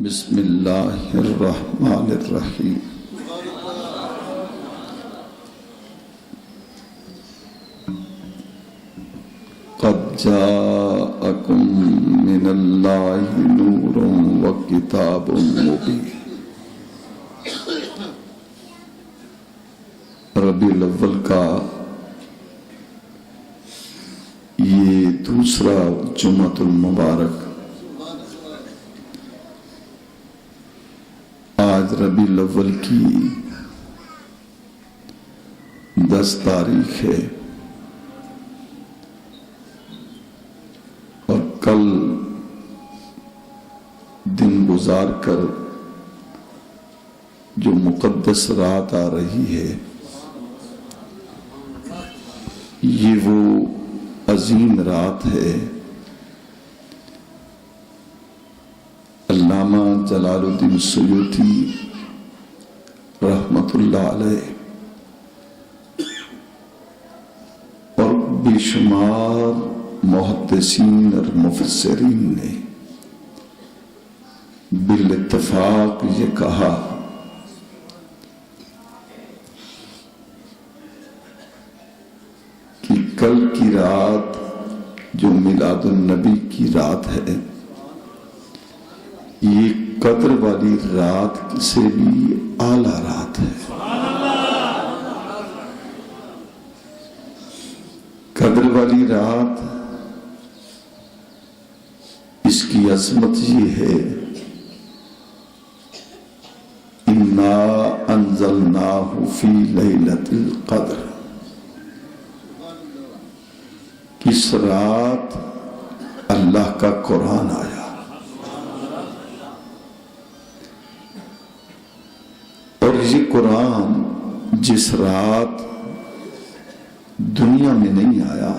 بسم اللہ الرحمن الرحیم۔ قد جاءکم من اللہ نور و کتاب مبین۔ ربیع الاول کا یہ دوسرا جمعۃ المبارک آج ربیع الاول کی 10 تاریخ ہے اور کل دن گزار کر جو مقدس رات آ رہی ہے یہ وہ عظیم رات ہے علامہ جلال الدین سیوطی رحمت اللہ علیہ اور بے شمار محدثین اور مفسرین نے بالاتفاق یہ کہا کہ کل کی رات جو میلاد النبی کی رات ہے یہ قدر والی رات سے بھی اعلیٰ رات ہے۔ قدر والی رات اس کی عظمت یہ ہے اِنَّا أَنزَلْنَاهُ فِي لَيْلَةِ الْقَدْرِ۔ کس رات اللہ کا قرآن آیا، اور یہ قرآن جس رات دنیا میں نہیں آیا،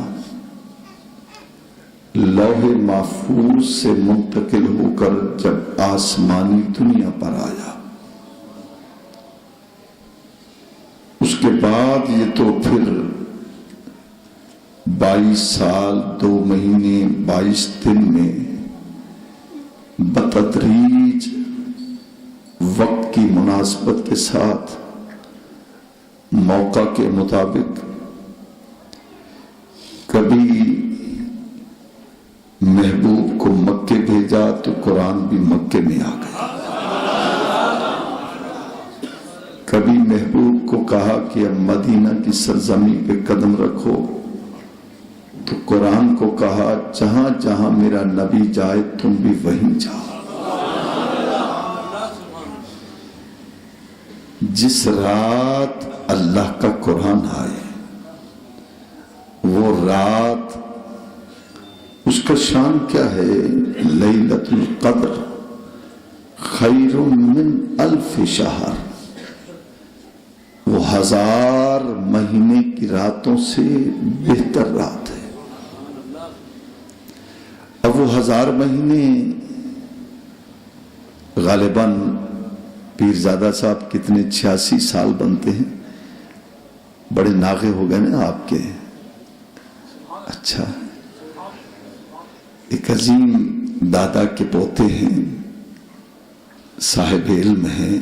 لوح محفوظ سے منتقل ہو کر جب آسمانی دنیا پر آیا، اس کے بعد یہ تو پھر 22 سال 2 مہینے 22 دن میں بتدریج وقت کی مناسبت کے ساتھ موقع کے مطابق کبھی محبوب کو مکے بھیجا تو قرآن بھی مکے میں آ گیا، کبھی محبوب کو کہا کہ اب مدینہ کی سرزمین پہ قدم رکھو تو قرآن کو کہا جہاں جہاں میرا نبی جائے تم بھی وہیں جاؤ۔ جس رات اللہ کا قرآن آئے وہ رات اس کا شان کیا ہے؟ لیلۃ القدر خیر من 1000 شہر، وہ 1000 مہینے کی راتوں سے بہتر رات ہے۔ اب وہ 1000 مہینے غالباً پیرزادہ صاحب کتنے 86 سال بنتے ہیں، بڑے ناغے ہو گئے نا آپ کے؟ اچھا، ایک عظیم دادا کے پوتے ہیں، صاحب علم ہیں،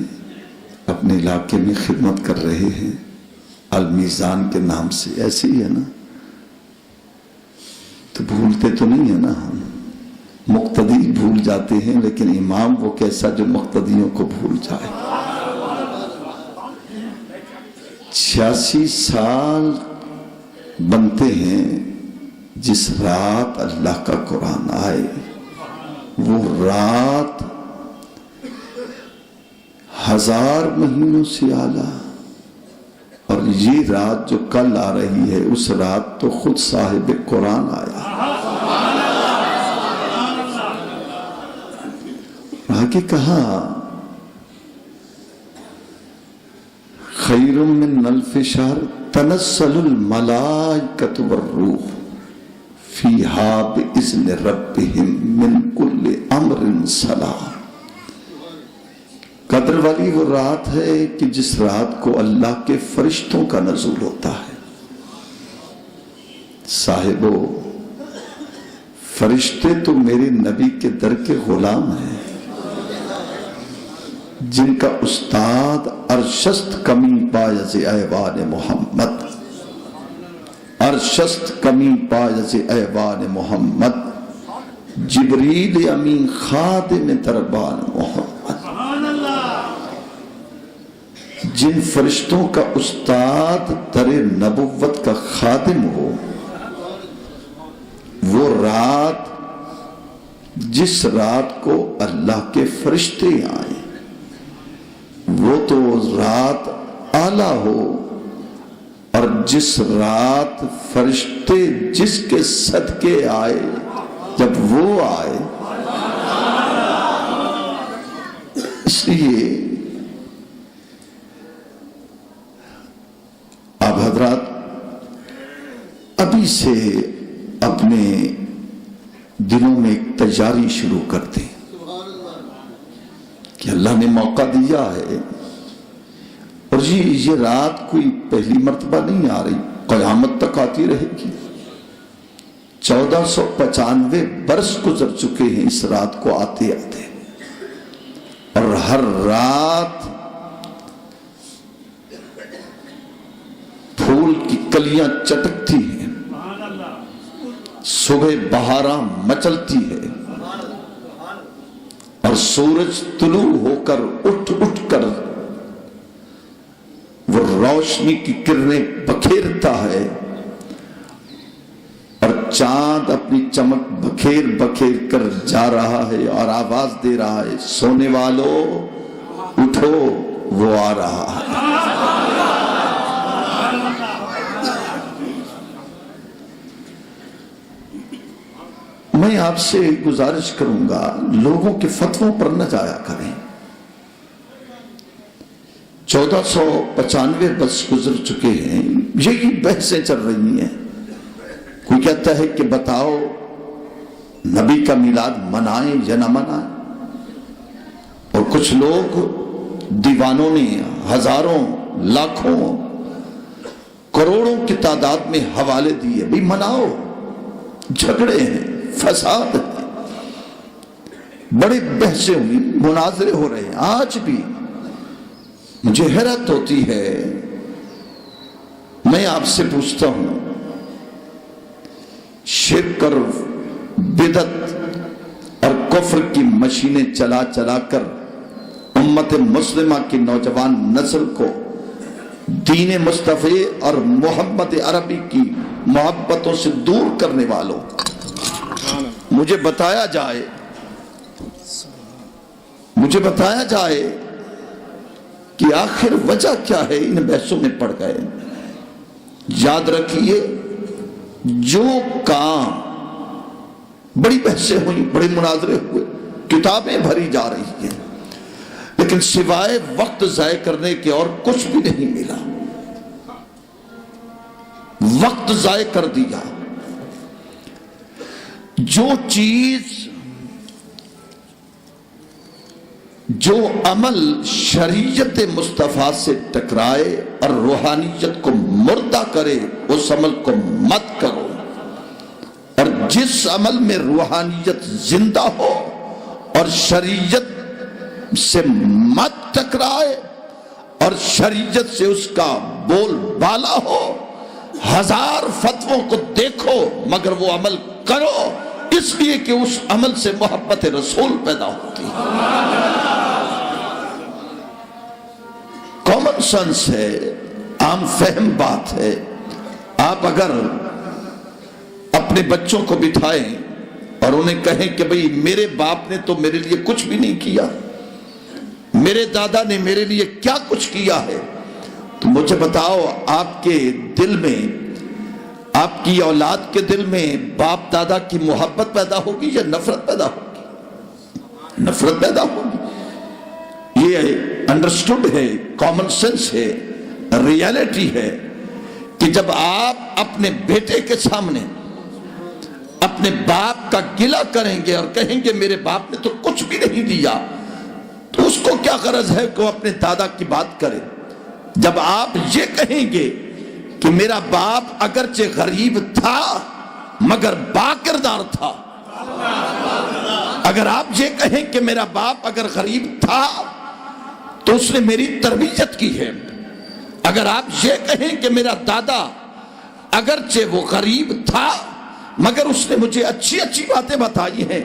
اپنے علاقے میں خدمت کر رہے ہیں، المیزان کے نام سے، ایسے ہی ہے نا؟ تو بھولتے تو نہیں ہے نا ہم، مقتدی بھول جاتے ہیں لیکن امام وہ کیسا جو مقتدیوں کو بھول جائے۔ 86 سال بنتے ہیں جس رات اللہ کا قرآن آئے، وہ رات 1000 مہینوں سے اعلیٰ، اور یہ رات جو کل آ رہی ہے اس رات تو خود صاحب قرآن آیا۔ آگے کہا خیر من 1000 شہر تنزل الملائکۃ والروح فیہا بإذن ربہم من کل امر سلام۔ قدر والی وہ رات ہے کہ جس رات کو اللہ کے فرشتوں کا نزول ہوتا ہے۔ صاحبو، فرشتے تو میرے نبی کے در کے غلام ہیں، جن کا استاد ارشست کمی پایز ایوان محمد، ارشست کمی پایز ایوان محمد، جبریل امین خادم دربان محمد، جن فرشتوں کا استاد در نبوت کا خادم ہو، وہ رات جس رات کو اللہ کے فرشتے آئیں وہ تو رات اعلیٰ ہو، اور جس رات فرشتے جس کے صدقے آئے جب وہ آئے، اس لیے آپ حضرات ابھی سے اپنے دلوں میں ایک تیاری شروع کرتے ہیں کہ اللہ نے موقع دیا ہے، اور یہ رات کوئی پہلی مرتبہ نہیں آ رہی، قیامت تک آتی رہے گی۔ 1495 برس گزر چکے ہیں اس رات کو آتے آتے، اور ہر رات پھول کی کلیاں چٹکتی ہیں، صبح بہاراں مچلتی ہے، اور سورج طلوع ہو کر اٹھ کر وہ روشنی کی کرنیں بکھیرتا ہے، اور چاند اپنی چمک بکھیر کر جا رہا ہے اور آواز دے رہا ہے، سونے والوں اٹھو وہ آ رہا ہے۔ میں آپ سے گزارش کروں گا، لوگوں کے فتووں پر نہ جایا کریں۔ 1495 برس گزر چکے ہیں، یہی بحثیں چل رہی ہیں۔ کوئی کہتا ہے کہ بتاؤ نبی کا میلاد منائیں یا نہ منائیں، اور کچھ لوگ دیوانوں نے ہزاروں لاکھوں کروڑوں کی تعداد میں حوالے دیے، بھی مناؤ، جھگڑے ہیں، فساد ہے، بڑے بحثیں ہوئی، مناظرے ہو رہے ہیں۔ آج بھی مجھے حیرت ہوتی ہے، میں آپ سے پوچھتا ہوں، شرک اور بدعت اور کفر کی مشینیں چلا کر امت مسلمہ کی نوجوان نسل کو دین مصطفی اور محمد عربی کی محبتوں سے دور کرنے والوں، مجھے بتایا جائے کہ آخر وجہ کیا ہے ان بحثوں میں پڑ گئے۔ یاد رکھیے، جو کام، بڑی بحثیں ہوئی، بڑے مناظرے ہوئے، کتابیں بھری جا رہی ہیں، لیکن سوائے وقت ضائع کرنے کے اور کچھ بھی نہیں ملا۔ وقت ضائع کر دیا۔ جو چیز، جو عمل شریعت مصطفیٰ سے ٹکرائے اور روحانیت کو مردہ کرے، اس عمل کو مت کرو، اور جس عمل میں روحانیت زندہ ہو اور شریعت سے مت ٹکرائے اور شریعت سے اس کا بول بالا ہو، ہزار فتووں کو دیکھو مگر وہ عمل کرو، اس لیے کہ اس عمل سے محبت رسول پیدا ہوتی ہے۔ کامن سنس ہے، عام فہم بات ہے۔ آپ اگر اپنے بچوں کو بٹھائیں اور انہیں کہیں کہ بھئی میرے باپ نے تو میرے لیے کچھ بھی نہیں کیا، میرے دادا نے میرے لیے کیا کچھ کیا ہے، تو مجھے بتاؤ آپ کے دل میں، آپ کی اولاد کے دل میں باپ دادا کی محبت پیدا ہوگی یا نفرت پیدا ہوگی؟ نفرت پیدا ہوگی۔ یہ انڈرسٹوڈ ہے، کامن سینس ہے، ریالٹی ہے کہ جب آپ اپنے بیٹے کے سامنے اپنے باپ کا گلہ کریں گے اور کہیں گے میرے باپ نے تو کچھ بھی نہیں دیا، تو اس کو کیا غرض ہے کہ وہ اپنے دادا کی بات کرے؟ جب آپ یہ کہیں گے کہ میرا باپ اگرچہ غریب تھا مگر باکردار تھا، اگر آپ یہ کہیں کہ میرا باپ اگر غریب تھا تو اس نے میری تربیت کی ہے۔ اگر آپ یہ کہیں کہ میرا دادا اگرچہ وہ غریب تھا مگر اس نے مجھے اچھی اچھی باتیں بتائی ہیں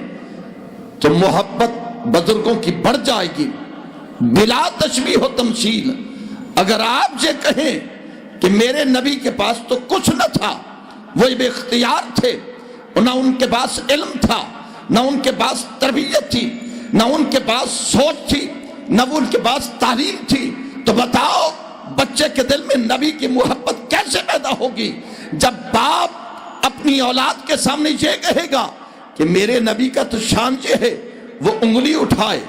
تو محبت بزرگوں کی بڑھ جائے گی بلا تشبیہ و تمثیل۔ اگر آپ یہ کہیں کہ میرے نبی کے پاس تو کچھ نہ تھا، وہ بے اختیار تھے، نہ ان کے پاس علم تھا، نہ ان کے پاس تربیت تھی، نہ ان کے پاس سوچ تھی، نہ وہ ان کے پاس تعلیم تھی، تو بتاؤ بچے کے دل میں نبی کی محبت کیسے پیدا ہوگی؟ جب باپ اپنی اولاد کے سامنے یہ کہے گا کہ میرے نبی کا تو شان یہ ہے، وہ انگلی اٹھائے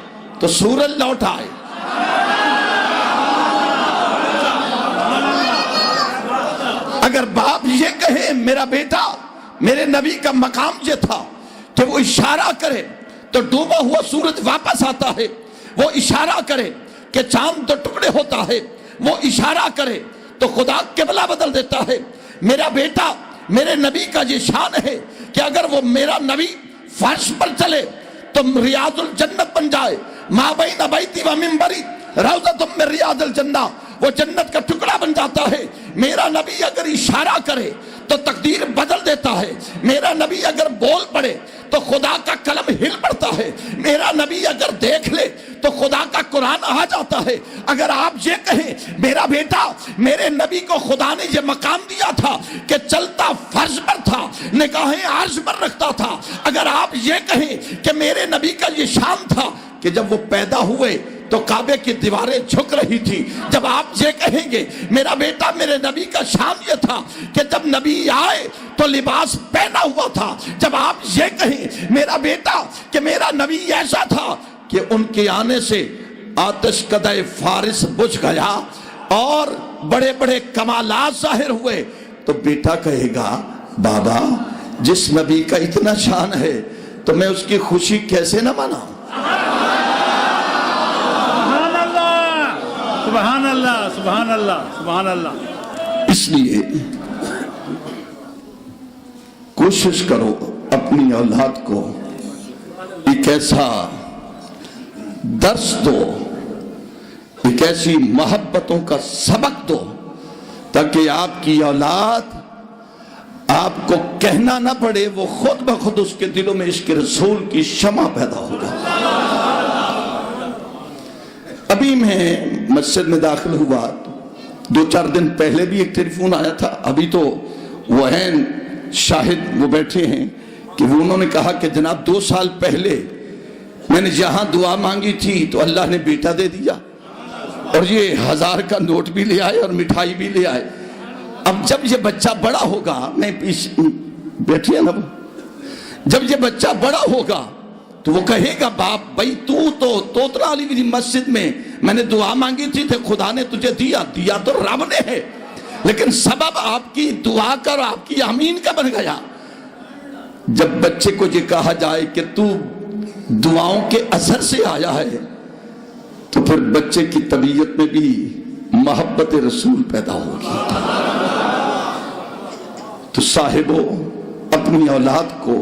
تو سورج لوٹ آئے۔ اگر باپ یہ کہے میرا بیٹا میرے نبی کا مقام یہ تھا کہ وہ اشارہ کرے تو ڈوبا ہوا سورج واپس آتا ہے، وہ اشارہ کرے کہ چاند تو ٹکڑے ہوتا ہے، وہ اشارہ کرے تو خدا قبلہ بدل دیتا ہے۔ میرا بیٹا میرے نبی کا یہ شان ہے کہ اگر وہ میرا نبی فرش پر چلے تو ریاض الجنت بن جائے، ما بین بیتی و منبری روضۃ من ریاض الجنہ، وہ جنت کا ٹکڑا بن جاتا ہے۔ میرا نبی اگر اشارہ کرے تو تقدیر بدل دیتا ہے۔ میرا نبی اگر بول پڑے تو خدا کا قلم ہل پڑتا ہے۔ میرا نبی اگر دیکھ لے تو خدا کا قرآن آ جاتا ہے۔ اگر آپ یہ کہیں میرا بیٹا میرے نبی کو خدا نے یہ مقام دیا تھا کہ چلتا فرش پر تھا، نگاہیں عرش پر رکھتا تھا، اگر آپ یہ کہیں کہ میرے نبی کا یہ شان تھا کہ جب وہ پیدا ہوئے تو کعبے کی دیواریں جھک رہی تھی، جب آپ یہ کہیں گے میرا بیٹا میرے نبی کا شان یہ تھا کہ جب نبی آئے تو لباس پہنا ہوا تھا، جب آپ یہ کہیں میرا بیٹا کہ میرا نبی ایسا تھا کہ ان کے آنے سے آتش کدہ فارس بجھ گیا اور بڑے بڑے کمالات ظاہر ہوئے، تو بیٹا کہے گا بابا جس نبی کا اتنا شان ہے تو میں اس کی خوشی کیسے نہ مناؤں؟ سبحان اللہ سبحان اللہ سبحان اللہ۔ اس لیے کوشش کرو اپنی اولاد کو ایک ایسا درس دو، ایک ایسی محبتوں کا سبق دو تاکہ آپ کی اولاد آپ کو کہنا نہ پڑے، وہ خود بخود اس کے دلوں میں عشق رسول کی شمع پیدا ہوگا۔ ابھی میں مسجد میں داخل ہوا، 2-4 دن پہلے بھی ایک ٹیلی فون آیا تھا، ابھی تو وہ ہیں شاہد وہ بیٹھے ہیں کہ وہ انہوں نے کہا کہ جناب 2 سال پہلے میں نے جہاں دعا مانگی تھی تو اللہ نے بیٹا دے دیا، اور یہ 1000 کا نوٹ بھی لے آئے اور مٹھائی بھی لے آئے۔ اب جب یہ بچہ بڑا ہوگا، میں بیٹھے نا، جب یہ بچہ بڑا ہوگا تو وہ کہے گا باپ بھائی تو توتلا علی مسجد میں نے دعا مانگی تھی تو خدا نے تجھے دیا تو رب نے ہے، لیکن سبب آپ کی دعا کا اور آپ کی آمین کا بن گیا۔ جب بچے کو یہ کہا جائے کہ تو دعاؤں کے اثر سے آیا ہے تو پھر بچے کی طبیعت میں بھی محبت رسول پیدا ہوگی۔ تو صاحبو اپنی اولاد کو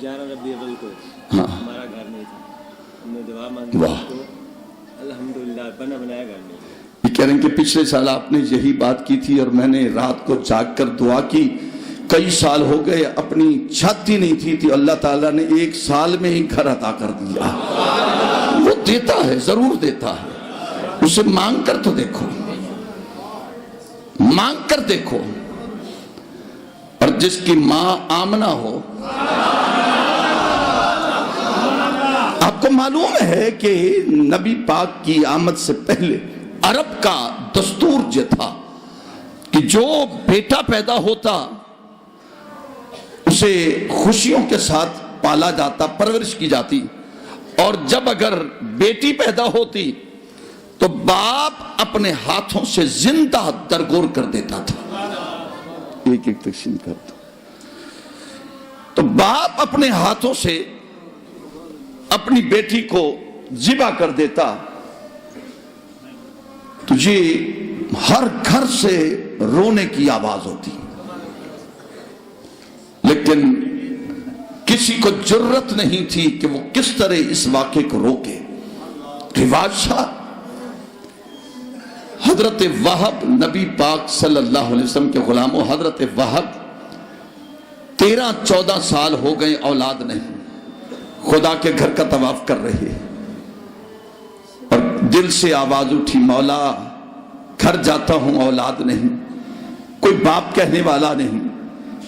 11 ربیع الاول کو ہمارا گھر نہیں تھا، ہم نے دعا مانگی تو الحمدللہ بنا بنایا گھر نہیں تھا۔ یہ کہہ رہے ہیں کہ پچھلے سال آپ نے یہی بات کی تھی اور میں نے رات کو جاگ کر دعا کی، کئی سال ہو گئے اپنی چھت ہی نہیں تھی اللہ تعالیٰ نے 1 سال میں ہی گھر عطا کر دیا۔ وہ دیتا ہے، ضرور دیتا ہے، اسے مانگ کر تو دیکھو، مانگ کر دیکھو۔ اور جس کی ماں آمنہ ہو، آپ کو معلوم ہے کہ نبی پاک کی آمد سے پہلے عرب کا دستور یہ تھا کہ جو بیٹا پیدا ہوتا اسے خوشیوں کے ساتھ پالا جاتا، پرورش کی جاتی، اور جب اگر بیٹی پیدا ہوتی تو باپ اپنے ہاتھوں سے زندہ درگور کر دیتا تھا۔ ایک ایک تقسیم کرتا تو باپ اپنے ہاتھوں سے اپنی بیٹی کو ذبح کر دیتا، تو یہ ہر گھر سے رونے کی آواز ہوتی، لیکن کسی کو جرت نہیں تھی کہ وہ کس طرح اس واقعے کو روکے۔ کہ بادشاہ حضرت وہب نبی پاک صلی اللہ علیہ وسلم کے غلام و حضرت وہب 13-14 سال ہو گئے اولاد نہیں، خدا کے گھر کا طواف کر رہے اور دل سے آواز اٹھی، مولا گھر جاتا ہوں اولاد نہیں، کوئی باپ کہنے والا نہیں،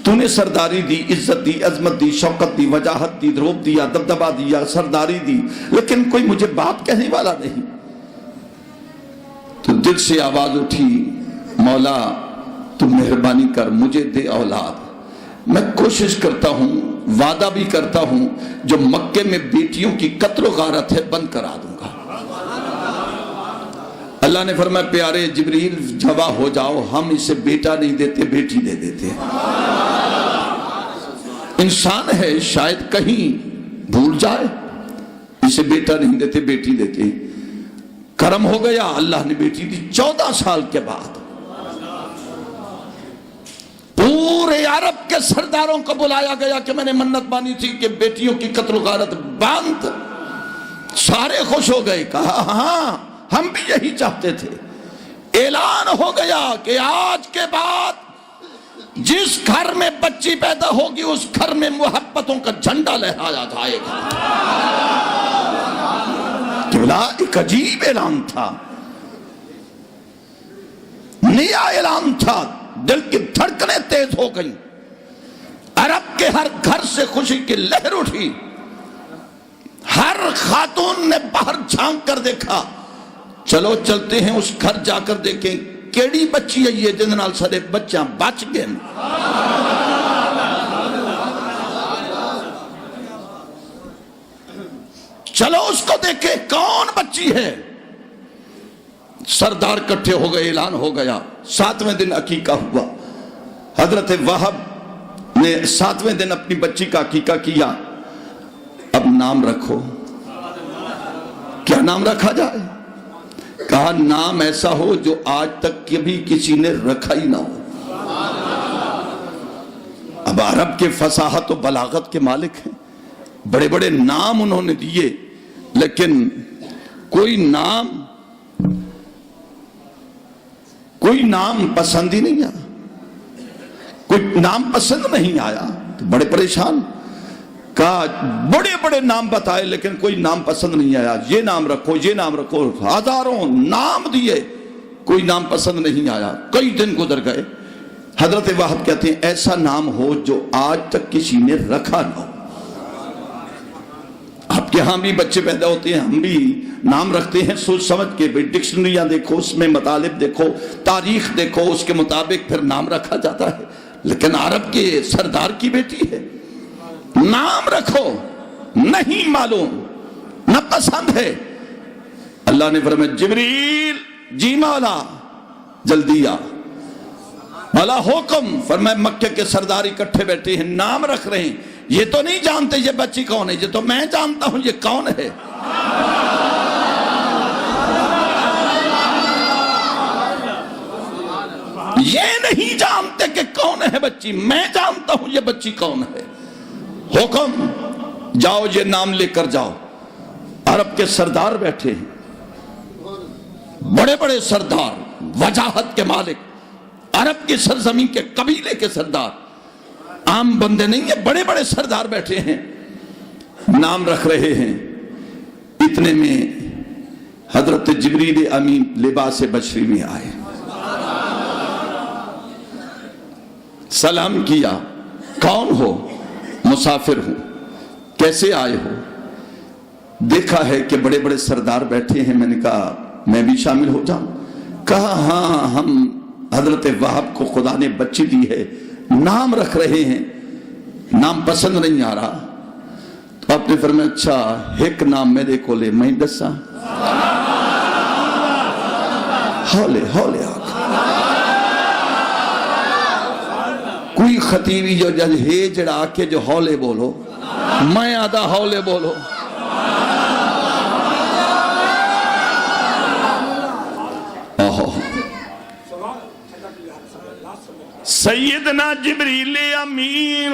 تو نے سرداری دی، عزت دی، عظمت دی، شوکت دی، وجاہت دی، روب دیا، دبدبہ دیا، سرداری دی، لیکن کوئی مجھے باپ کہنے والا نہیں۔ تو دل سے آواز اٹھی، مولا تو مہربانی کر مجھے دے اولاد، میں کوشش کرتا ہوں، وعدہ بھی کرتا ہوں، جو مکے میں بیٹیوں کی قتل و غارت ہے بند کرا دوں گا۔ اللہ نے فرمایا پیارے جبریل جوا ہو جاؤ، ہم اسے بیٹا نہیں دیتے بیٹی دے دیتے ہیں۔ انسان ہے شاید کہیں بھول جائے، اسے بیٹا نہیں دیتے بیٹی دیتے، کرم ہو گیا اللہ نے بیٹی دی 14 سال کے بعد۔ پورے عرب کے سرداروں کو بلایا گیا کہ میں نے منت مانی تھی کہ بیٹیوں کی قتل و غارت بند، سارے خوش ہو گئے، کہا ہاں ہم بھی یہی چاہتے تھے۔ اعلان ہو گیا کہ آج کے بعد جس گھر میں بچی پیدا ہوگی اس گھر میں محبتوں کا جھنڈا لہرایا جائے گا۔ ایک عجیب اعلان تھا، نیا اعلان تھا، دل کی دھڑکنیں تیز ہو گئیں، عرب کے ہر گھر سے خوشی کی لہر اٹھی، ہر خاتون نے باہر جھانک کر دیکھا، چلو چلتے ہیں اس گھر جا کر دیکھیں کیڑی بچی ہے یہ جن نال سارے بچیاں بچ گئے۔ چلو اس کو دیکھیں کون بچی ہے، سردار کٹھے ہو گئے، اعلان ہو گیا، 7ویں دن عقیقہ ہوا۔ حضرت وہب نے 7ویں دن اپنی بچی کا عقیقہ کیا، اب نام رکھو، کیا نام رکھا جائے؟ کہا نام ایسا ہو جو آج تک کبھی کسی نے رکھا ہی نہ ہو۔ اب عرب کے فصاحت و بلاغت کے مالک ہیں، بڑے بڑے نام انہوں نے دیے، لیکن کوئی نام پسند ہی نہیں آیا، کوئی نام پسند نہیں آیا، تو بڑے پریشان، کہا بڑے بڑے نام بتائے لیکن کوئی نام پسند نہیں آیا، یہ نام رکھو یہ نام رکھو، ہزاروں نام دیے، کوئی نام پسند نہیں آیا۔ کئی دن گزر گئے، حضرت وہب کہتے ہیں ایسا نام ہو جو آج تک کسی نے رکھا نہ ہو۔ آپ کے ہاں بھی بچے پیدا ہوتے ہیں، ہم بھی نام رکھتے ہیں سوچ سمجھ کے، ڈکشنریاں دیکھو، اس میں مطالب دیکھو، تاریخ دیکھو، اس کے مطابق پھر نام رکھا جاتا ہے، لیکن عرب کے سردار کی بیٹی ہے، نام رکھو نہیں معلوم، نہ پسند ہے۔ اللہ نے فرمایا جبریل جی مولا جلدی آ، مولا حکم، فرمایا مکے کے سردار اکٹھے بیٹھے ہیں، نام رکھ رہے ہیں، یہ تو نہیں جانتے یہ بچی کون ہے، یہ تو میں جانتا ہوں یہ کون ہے۔ یہ نہیں جانتے کہ کون ہے بچی، میں جانتا ہوں یہ بچی کون ہے۔ حکم جاؤ یہ نام لے کر جاؤ۔ عرب کے سردار بیٹھے ہیں، بڑے بڑے سردار، وجاہت کے مالک، عرب کی سرزمین کے قبیلے کے سردار، عام بندے نہیں ہیں، بڑے بڑے سردار بیٹھے ہیں، نام رکھ رہے ہیں۔ اتنے میں حضرت جبریل امین لباس بشری میں آئے، سلام کیا، کون ہو؟ مسافر ہوں، کیسے آئے ہو؟ دیکھا ہے کہ بڑے بڑے سردار بیٹھے ہیں، میں نے کہا میں بھی شامل ہو جاؤں؟ کہا ہاں، ہم حضرت وہب کو خدا نے بچی دی ہے، نام رکھ رہے ہیں، نام پسند نہیں آ رہا۔ تو آپ نے فرمایا اچھا ایک نام میرے کو لے، میں دسا ہولے ہولے آکھ کوئی خطیبی جو جج ہے جڑا آکے جو ہولے بولو، میں آدھا ہولے بولو۔ سیدنا جبریل امین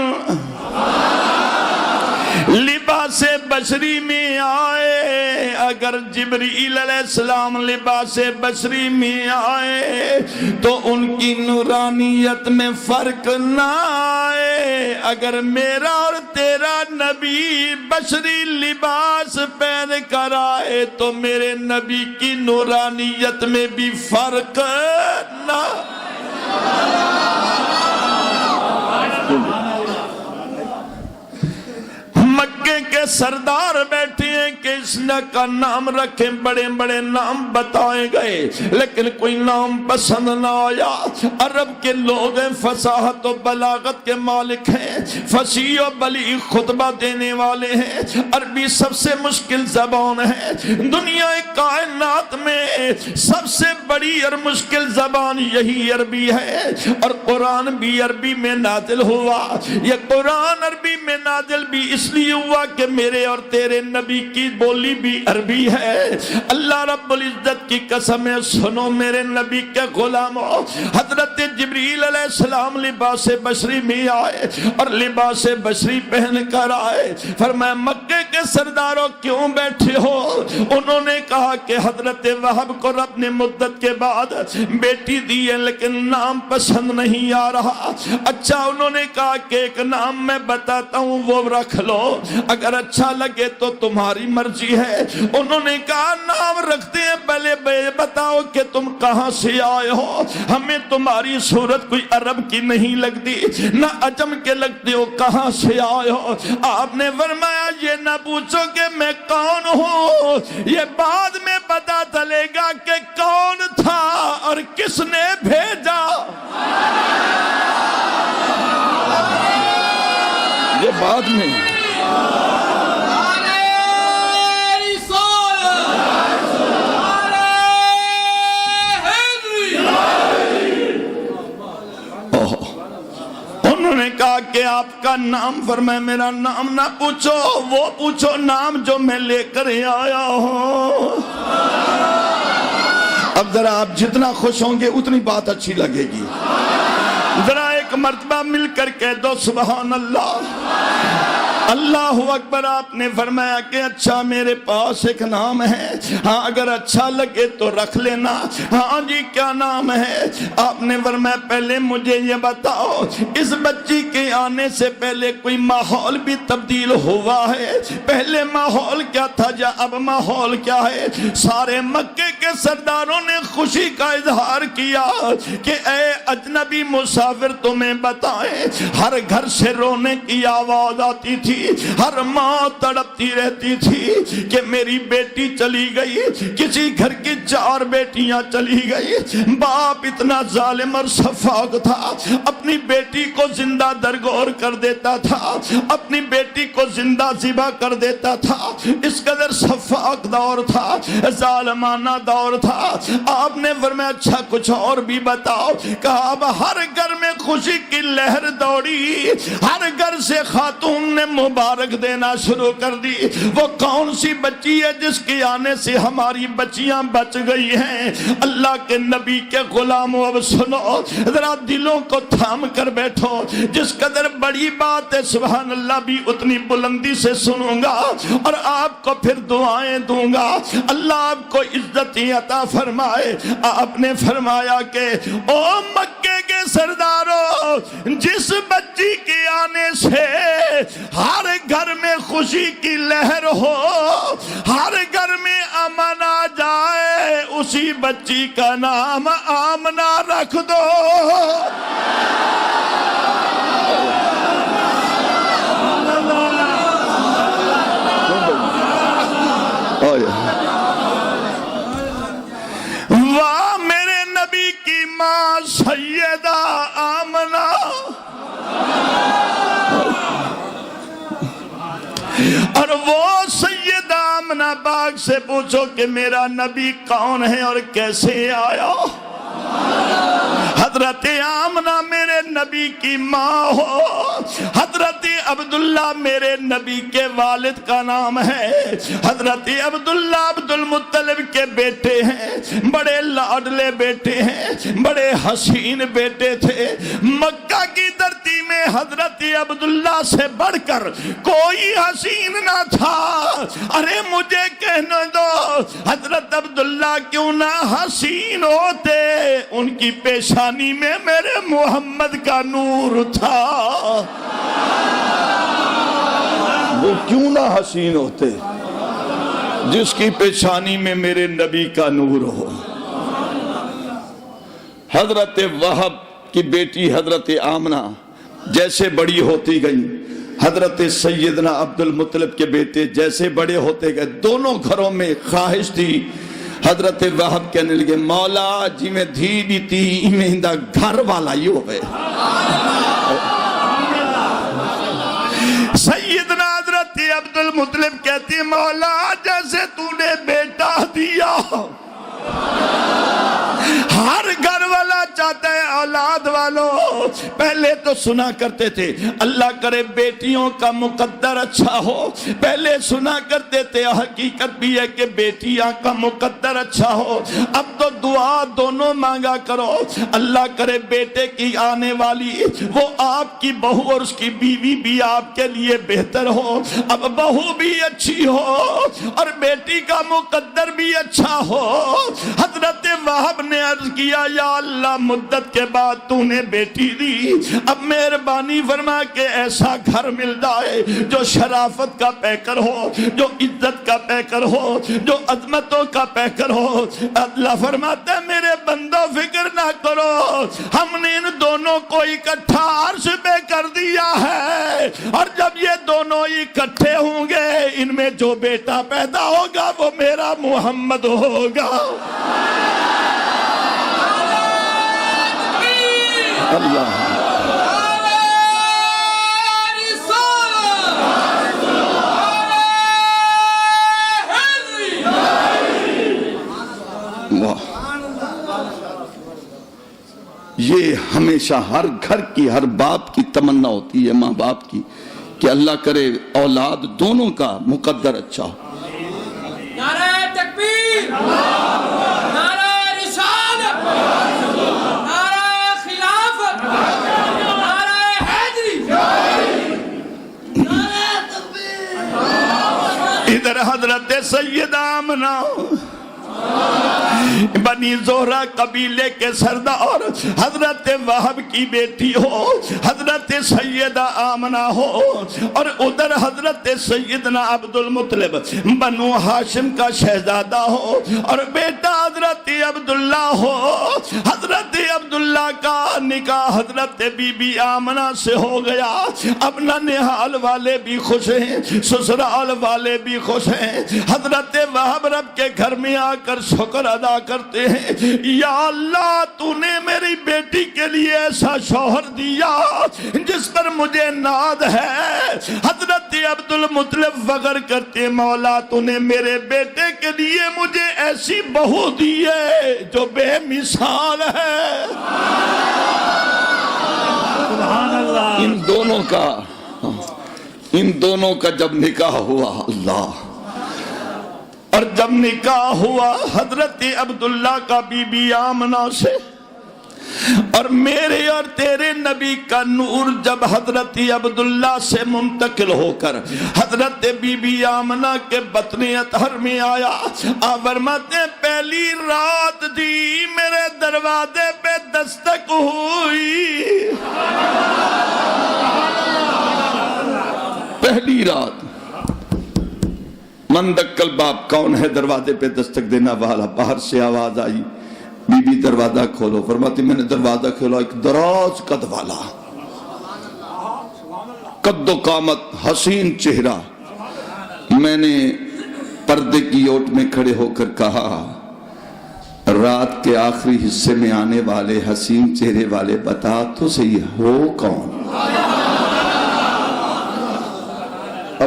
لباس بشری میں آئے، اگر جبریل علیہ السلام لباس بشری میں آئے تو ان کی نورانیت میں فرق نہ آئے۔ اگر میرا اور تیرا نبی بشری لباس پہن کر آئے تو میرے نبی کی نورانیت میں بھی فرق نہ۔ مکے کے سردار بیٹھے ہیں کہ اس نے کا نام رکھیں، بڑے بڑے نام بتائے گئے لیکن کوئی نام پسند نہ آیا۔ عرب کے لوگ ہیں، فصاحت و بلاغت کے مالک ہیں، فصیح و بلیغ خطبہ دینے والے ہیں۔ عربی سب سے مشکل زبان ہے، دنیا کائنات میں سب سے بڑی اور مشکل زبان یہی عربی ہے، اور قرآن بھی عربی میں نازل ہوا۔ یہ قرآن عربی میں نازل بھی اس لیے ہوا کہ میرے اور تیرے نبی کی بولی بھی عربی ہے۔ اللہ رب العزت کی قسم ہے، سنو میرے نبی کے غلاموں، حضرت جبریل علیہ السلام لباس بشری میں آئے اور لباس بشری پہن کر آئے۔ فرمایا مکے کے سرداروں کیوں بیٹھے ہو؟ انہوں نے کہا کہ حضرت وہب کو رب نے مدت کے بعد بیٹی دی ہے لیکن نام پسند نہیں آ رہا۔ اچھا، انہوں نے کہا کہ ایک نام میں بتاتا ہوں وہ رکھ لو، اگر اچھا لگے تو تمہاری مرضی ہے۔ انہوں نے کہا نام رکھتے ہیں، پہلے بتاؤ کہ تم کہاں سے آئے ہو، ہمیں تمہاری صورت کوئی عرب کی نہیں لگتی نہ عجم کے لگتے ہو، کہاں سے آئے ہو؟ آپ نے فرمایا یہ نہ پوچھو کہ میں کون ہوں، یہ بعد میں پتا چلے گا کہ کون تھا اور کس نے بھیجا۔ یہ بعد میں انہوں نے کہا کہ آپ کا نام، فرمایا میرا نام نہ پوچھو، وہ پوچھو نام جو میں لے کر آیا ہوں۔ اب ذرا آپ جتنا خوش ہوں گے اتنی بات اچھی لگے گی۔ ذرا ایک مرتبہ مل کر کہہ دو سبحان اللہ، اللہ اکبر۔ آپ نے فرمایا کہ اچھا میرے پاس ایک نام ہے، ہاں اگر اچھا لگے تو رکھ لینا۔ ہاں جی کیا نام ہے؟ آپ نے فرمایا پہلے مجھے یہ بتاؤ اس بچی کے آنے سے پہلے کوئی ماحول بھی تبدیل ہوا ہے؟ پہلے ماحول کیا تھا یا اب ماحول کیا ہے؟ سارے مکے کے سرداروں نے خوشی کا اظہار کیا کہ اے اجنبی مسافر تمہیں بتائیں، ہر گھر سے رونے کی آواز آتی تھی، ہر ماں تڑپتی رہتی تھی کہ میری بیٹی چلی گئی، کسی گھر کی 4 بیٹیاں چلی گئی۔ باپ اتنا ظالم اور شفاق تھا، اپنی بیٹی کو زندہ درگور کر دیتا تھا، اپنی بیٹی کو زندہ ذبح کر دیتا تھا۔ اس قدر شفاق دور تھا، ظالمانہ دور تھا۔ آپ نے فرمایا اچھا کچھ اور بھی بتاؤ۔ کہا اب ہر گھر میں خوشی کی لہر دوڑی، ہر گھر سے خاتون نے مبارک دینا شروع کر دی۔ وہ کون سی بچی ہے جس کے آنے سے ہماری بچیاں بچ گئی ہیں؟ اللہ کے نبی کے غلاموں اب سنو، ذرا دلوں کو تھام کر بیٹھو، جس قدر بڑی بات ہے سبحان اللہ بھی اتنی بلندی سے سنوں گا اور آپ کو پھر دعائیں دوں گا، اللہ آپ کو عزت عطا فرمائے۔ آپ نے فرمایا کہ او مکے کے سرداروں، جس بچی کے آنے سے ہر گھر میں خوشی کی لہر ہو، ہر گھر میں امن آ جائے، اسی بچی کا نام آمنہ رکھ دو۔ واہ میرے نبی کی ماں سیدہ آمنہ، اور وہ سیدہ آمنہ پاک سے پوچھو کہ میرا نبی کون ہے اور کیسے آیا؟ حضرت آمنہ میرے نبی کی ماں ہو، حضرت عبداللہ میرے نبی کے والد کا نام ہے، حضرت عبداللہ عبد المطلب کے بیٹے ہیں، بڑے لاڈلے بیٹے ہیں، بڑے حسین بیٹے تھے۔ مکہ کی دھرتی میں حضرت عبداللہ سے بڑھ کر کوئی حسین نہ تھا۔ ارے مجھے کہنے دو حضرت عبداللہ کیوں نہ حسین ہوتے، ان کی پیشانی میں میرے محمد کا نور تھا، وہ کیوں نہ حسین ہوتے جس کی پیشانی میں میرے نبی کا نور ہو۔ حضرت وہب کی بیٹی حضرت آمنہ جیسے بڑی ہوتی گئی، حضرت سیدنا عبد المطلب کے بیٹے جیسے بڑے ہوتے گئے، دونوں گھروں میں خواہش تھی۔ حضرت وہب کہنے لگے مولا جی میں دھی دیتی ایمہندہ گھر والا ہی ہوئے۔ سیدنا حضرت عبد المطلب کہتی مولا جیسے تو نے بیٹا دیا، ہر گھر والا چاہتا ہے اولاد والوں، پہلے تو سنا کرتے تھے اللہ کرے بیٹیوں کا مقدر اچھا ہو، پہلے سنا کرتے تھے حقیقت بھی ہے کہ بیٹیاں کا مقدر اچھا ہو، اب تو دعا دونوں مانگا کرو اللہ کرے بیٹے کی آنے والی وہ آپ کی بہو اور اس کی بیوی بھی آپ کے لیے بہتر ہو، اب بہو بھی اچھی ہو اور بیٹی کا مقدر بھی اچھا ہو۔ حضرت وہب نے عرض کیا یا اللہ مدت کے بعد تو نے بیٹی دی، اب مہربانی فرما کے ایسا گھر مل جائے جو شرافت کا پیکر ہو، جو عزت کا پیکر ہو، جو عظمتوں کا پیکر ہو۔ اللہ فرماتا ہے میرے بندوں فکر نہ کرو، ہم نے ان دونوں کو اکٹھا عرش پہ کر دیا ہے، اور جب یہ دونوں اکٹھے ہوں گے ان میں جو بیٹا پیدا ہوگا وہ میرا محمد ہوگا۔ اللہ یہ ہمیشہ ہر گھر کی ہر باپ کی تمنا ہوتی ہے، ماں باپ کی، کہ اللہ کرے اولاد دونوں کا مقدر اچھا ہو۔ نعرہ تکبیر، نعرہ رسالت، نعرہ خلافت، نعرہ حیدری، نعرہ تکبیر۔ ادھر حضرت سیدہ آمنہ بنی زہرہ قبیلے کے سردار حضرت وہب کی بیٹی ہو، حضرت سیدہ آمنہ ہو، اور ادھر حضرت سیدنا عبد المطلب بنو ہاشم کا شہزادہ ہو، اور بیٹا حضرت عبداللہ ہو۔ حضرت عبداللہ کا نکاح حضرت بی بی آمنہ سے ہو گیا۔ اب ننہال والے بھی خوش ہیں، سسرال والے بھی خوش ہیں۔ حضرت وہب رب کے گھر میں آ کر شکر ادا کرتے ہیں، یا اللہ تو نے میری بیٹی کے لیے ایسا شوہر دیا جس پر مجھے ناز ہے۔ حضرت عبد المطلب فخر کرتے مولا تو نے میرے بیٹے کے لیے مجھے ایسی بہو دی ہے جو بے مثال ہے۔ سبحان اللہ۔ ان دونوں کا جب نکاح ہوا اللہ، اور جب نکاح ہوا حضرت عبداللہ کا بی بی آمنہ سے، اور میرے اور تیرے نبی کا نور جب حضرت عبداللہ سے منتقل ہو کر حضرت بی بی آمنہ کے بطن اطہر میں آیا، فرماتے پہلی رات دی میرے دروازے پہ دستک ہوئی، پہلی رات۔ من دکل باپ کون ہے دروازے پہ دستک دینا والا؟ باہر سے آواز آئی بی بی دروازہ کھولو۔ فرماتی میں نے دروازہ کھولا، ایک دراز قد والا، قد و قامت، حسین چہرہ۔ میں نے پردے کی اوٹ میں کھڑے ہو کر کہا رات کے آخری حصے میں آنے والے حسین چہرے والے بتا تو صحیح ہو کون؟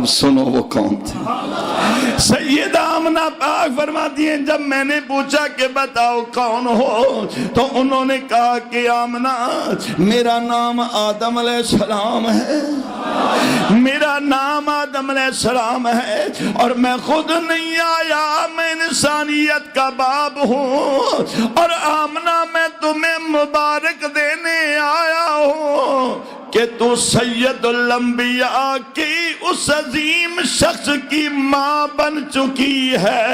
اب سنو وہ کون تھے. سیدہ آمنہ پاک فرماتی ہیں جب میں نے پوچھا کہ بتاؤ کون ہو تو انہوں نے کہا کہ آمنہ میرا نام آدم علیہ السلام ہے, میرا نام آدم علیہ السلام ہے, اور میں خود نہیں آیا, میں انسانیت کا باپ ہوں, اور آمنہ میں تمہیں مبارک دینے آیا ہوں کہ تو سید الانبیاء کی اس عظیم شخص کی ماں بن چکی ہے.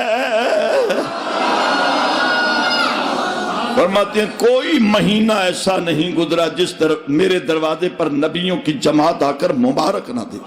فرماتے ہیں کوئی مہینہ ایسا نہیں گزرا جس طرح میرے دروازے پر نبیوں کی جماعت آ کر مبارک نہ دے.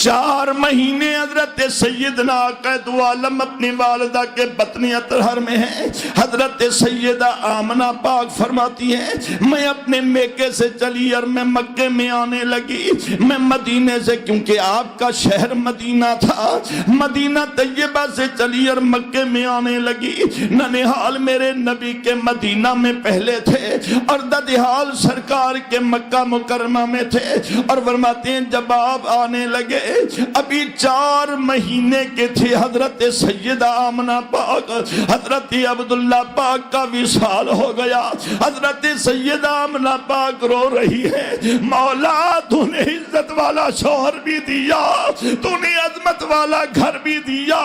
4 مہینے حضرت سیدنا عقائد عالم اپنی والدہ کے بطن اطہر میں ہیں. حضرت سیدہ آمنہ پاک فرماتی ہیں میں اپنے میکے سے چلی اور میں مکے میں آنے لگی. میں مدینے سے, کیونکہ آپ کا شہر مدینہ تھا, مدینہ طیبہ سے چلی اور مکے میں آنے لگی. ننہال میرے نبی کے مدینہ میں پہلے تھے اور ددہال سرکار کے مکہ مکرمہ میں تھے. اور فرماتے ہیں جب آپ آنے لگے ابھی 4 مہینے کے تھے, حضرت سیدہ آمنہ پاک حضرت عبداللہ پاک کا وصال ہو گیا. حضرت سیدہ آمنہ پاک رو رہی ہے مولا تو نے عزت والا شوہر بھی دیا, تو نے عظمت والا گھر بھی دیا,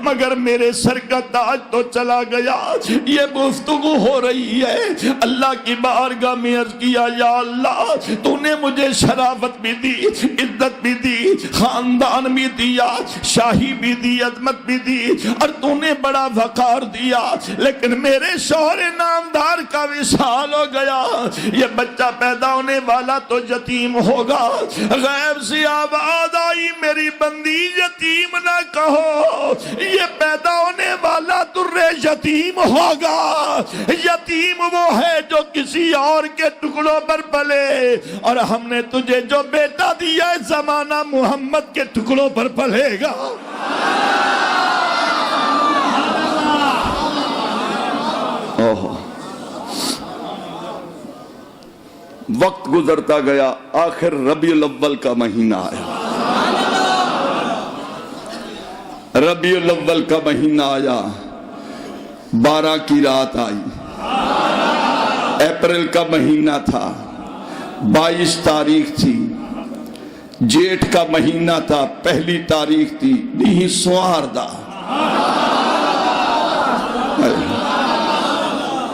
مگر میرے سر کا تاج تو چلا گیا. یہ گفتگو ہو رہی ہے. اللہ کی بارگاہ میں عرض کیا یا اللہ تو نے مجھے شرافت بھی دی, عزت بھی دی, خاندان بھی دیا, شاہی بھی دی, عظمت بھی دی, اور تو نے بڑا وقار دیا, لیکن میرے شوہر نامدار کا وصال ہو گیا. یہ بچہ پیدا ہونے والا تو یتیم ہوگا. غیب سے آواز آئی میری بندی یتیم نہ کہو, یہ پیدا ہونے والا درے یتیم ہوگا. یتیم وہ ہے جو کسی اور کے ٹکڑوں پر پلے, اور ہم نے تجھے جو بیٹا دیا ہے زمانہ محمد کے ٹکڑوں پر پلے گا. وقت گزرتا گیا, آخر ربیع الاول کا مہینہ آیا. ربیع الاول کا مہینہ آیا, 12 کی رات آئی. اپریل کا مہینہ تھا, 22 تاریخ تھی. جیٹھ کا مہینہ تھا, 1 تاریخ تھی. نہیں سواردا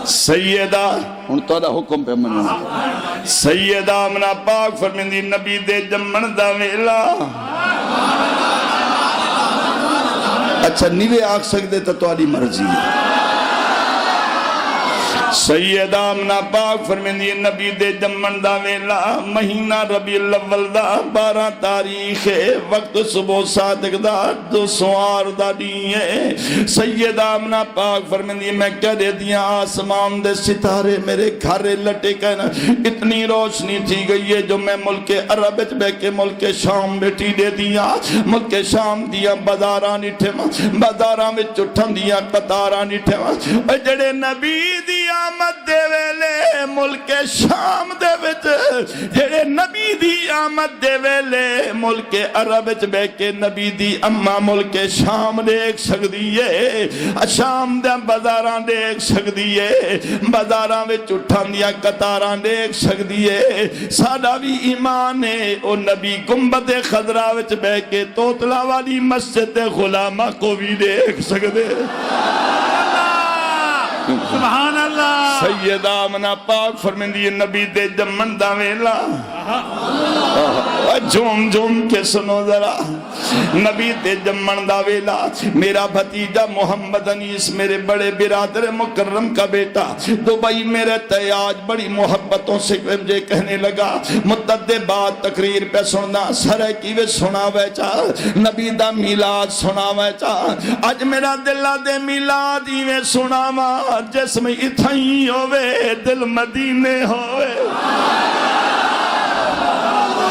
سیدہ ہن تہاڈا حکم پہ مننا. سیدہ آمنہ پاک فرمیندی نبی دے جمن دا ویلا. اچھا نیوے آکھ سکدے تے تہاڈی مرضی ہے. سیدہ آمنہ پاک فرمیندی نبی دے جمن دا ویلا, مہینہ ربیع الاول دا 12 تاریخ ہے, وقت صبح صادق دا 2 سوار دا ڈی ہے. سیدہ آمنہ پاک فرمیندی میں کہہ دے دیا آسمان دے ستارے میرے گھرے لٹے کہنا, اتنی روشنی تھی گئی ہے جو میں ملک عرب بے کے ملک شام بیٹھی دے دیا. ملک شام دیا بازاراں نٹھے, بازاراں وچ اٹھن دیا قطاراں نٹھے. اے جڑے نبی دی آمد دے ویلے ملک شام دے وچ, جڑے نبی دی آمد دے ویلے ملک عرب وچ بے کے نبی دی اما ملک شام دیکھ سکدی ہے, شام دے بازاراں دیکھ سکدی ہے, بازاراں وچ اٹھن دیا قطاراں دیکھ سکدی ہے. ساڈا بھی ایمان ہے او نبی گنبد خضرا وچ بے کے توتلا والی مسجد غلامہ کو بھی دیکھ سکدے. سبحان اللہ. سیدہ آمنہ پاک فرمیندی نبی دے جمن دا ویلا. جھوم جھوم کے سنو ذرا, نبی دے جمن دا ویلا. میرا بھتیجا محمد انیس میرے بڑے برادر مکرم کا بیٹا دبئی میں رہتا ہے, آج بڑی محبتوں سے مجھے کہنے لگا متعدد بات تقریر پہ سننا سرے کی وے سنا ویچا, نبی دا میلاد سنا ویچا. آج میرا دلہ دے میلاد ہی میں سنا وا جس میں اتھائی ہوئے دل مدینے ہوئے.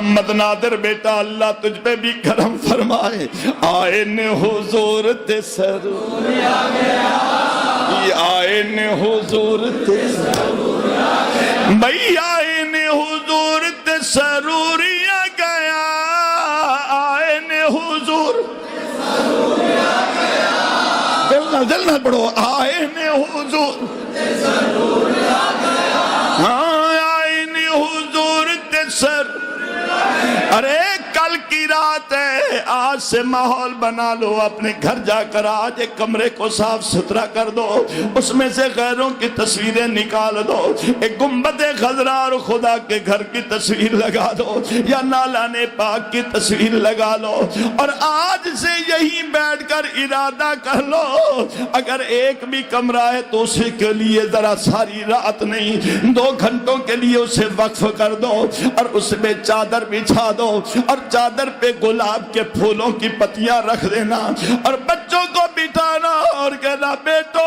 محمد نادر بیٹا اللہ تجھ پہ بھی کرم فرمائے. آئین حضور تے سرور آ گیا, آئین حضور تے سرور آ گیا, بھئی آئین حضور تے سرور آ گیا, آئین حضور دل نہ پڑھو, آئین حضور ہاں آئین حضور تے سر. ارے کل کی رات ہے, آج سے ماحول بنا لو, اپنے گھر جا کر آج ایک کمرے کو صاف ستھرا کر دو, اس میں سے غیروں کی تصویریں نکال دو, ایک گنبد خضرا اور خدا کے گھر کی تصویر لگا دو, یا نالان پاک کی تصویر لگا لو, اور آج سے یہیں بیٹھ کر ارادہ کر لو, اگر ایک بھی کمرہ ہے تو اسی کے لیے ذرا ساری رات نہیں 2 گھنٹوں کے لیے اسے وقف کر دو, اور اس میں چادر بچھا دو, اور چادر پہ گلاب کے پھولوں کی پتیاں رکھ دینا, اور بچوں کو بٹھانا اور کہنا بیٹو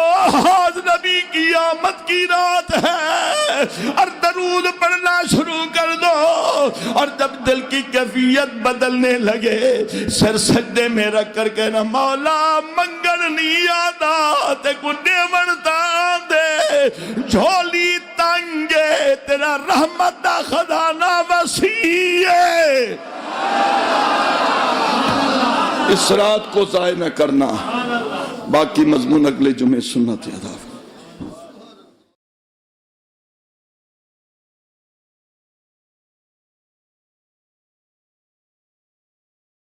آج نبی کی آمد کی رات ہے, اور درود پڑھنا شروع کر دو. اور جب دل کی کیفیت بدلنے لگے, سر سجدے میں رکھ کر کہنا مولا منگل نہیں آتا تے گنڈے بڑھتا دے, جھولی تنگے تیرا رحمت دا خزانہ وسیع ہے. اس رات کو ضائع نہ کرنا, باقی مضمون اگلے جمعے سنت ادا.